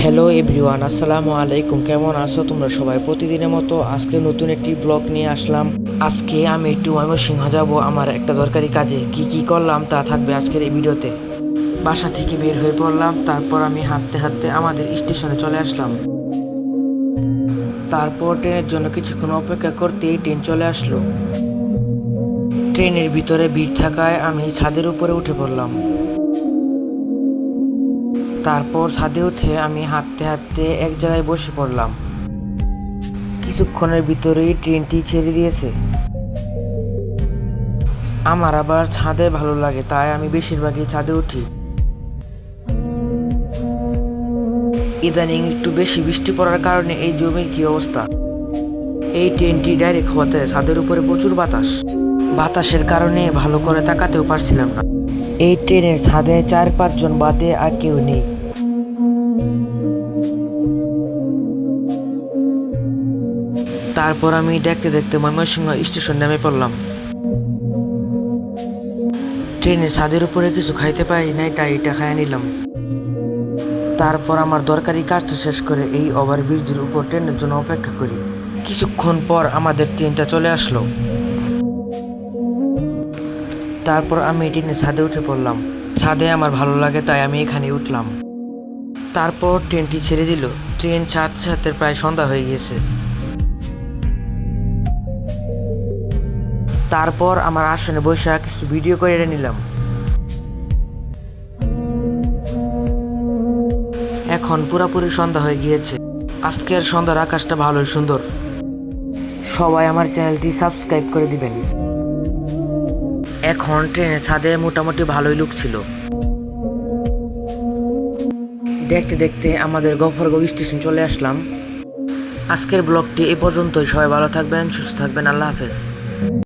Hello everyone, আসসালামু আলাইকুম। কেমন আছো তোমরা সবাই? প্রতিদিনের মতো আজকে নতুন একটি ব্লগ নিয়ে আসলাম। আজকে আমি একটু ময়মনসিংহ যাব আমার একটা দরকারি কাজে। কি কি করলাম তা থাকবে আজকের এই ভিডিওতে। বাসা থেকে বের হয়ে পড়লাম, তারপর আমি হাঁটতে হাঁটতে আমাদের স্টেশনে চলে আসলাম। তারপর ট্রেনের জন্য কিছুক্ষণ অপেক্ষা করতেই ট্রেন চলে আসলো। ট্রেনের ভিতরে ভিড় থাকায় আমি ছাদের উপরে উঠে পড়লাম। তারপর ছাদে উঠে আমি হাঁটতে হাঁটতে এক জায়গায় বসে পড়লাম। কিছুক্ষণের ভিতরেই ট্রেনটি ছেড়ে দিয়েছে। আমার আবার ছাদে ভালো লাগে, তাই আমি বেশিরভাগই ছাদে উঠি। ইদানিং একটু বেশি বৃষ্টি পড়ার কারণে এই জমির কি অবস্থা। এই ট্রেনটি ডাইরেক্ট হওয়াতে ছাদের উপরে প্রচুর বাতাসের কারণে ভালো করে তাকাতেও পারছিলাম না। এই ট্রেনের ছাদে 4-5 জন বাদে আর কেউ নেই। তারপর আমি দেখতে দেখতে ময়মনসিংহ স্টেশন নেমে পড়লাম। ট্রেনের ছাদের উপরে কিছু খাইতে পারি নাই, তাই এটা খাইয়া নিলাম। তারপর আমার দরকারি কাজটা শেষ করে এই ওভারব্রিজের উপর ট্রেনের জন্য অপেক্ষা করি। কিছুক্ষণ পর আমাদের ট্রেনটা চলে আসলো। তারপর আমি ট্রেনের ছাদে উঠে পড়লাম। ছাদে আমার ভালো লাগে, তাই আমি এখানে উঠলাম। তারপর ট্রেনটি ছেড়ে দিল। ট্রেন ছাড়তে ছাড়তে প্রায় সন্ধ্যা হয়ে গিয়েছে। তারপর আমার আসনে বসে কিছু ভিডিও করে নিলাম। এখন পুরোপুরি সন্ধ্যা হয়ে গিয়েছে। আজকের সন্ধ্যার আকাশটা ভালোই সুন্দর। সবাই আমার চ্যানেলটি সাবস্ক্রাইব করে দিবেন। এখন ট্রেনের ছাদে মোটামুটি ভালোই লুক ছিল। দেখতে দেখতে আমাদের গফরগাঁও স্টেশন চলে আসলাম। আজকের ব্লগটি এ পর্যন্তই। সবাই ভালো থাকবেন, সুস্থ থাকবেন। আল্লাহ হাফেজ।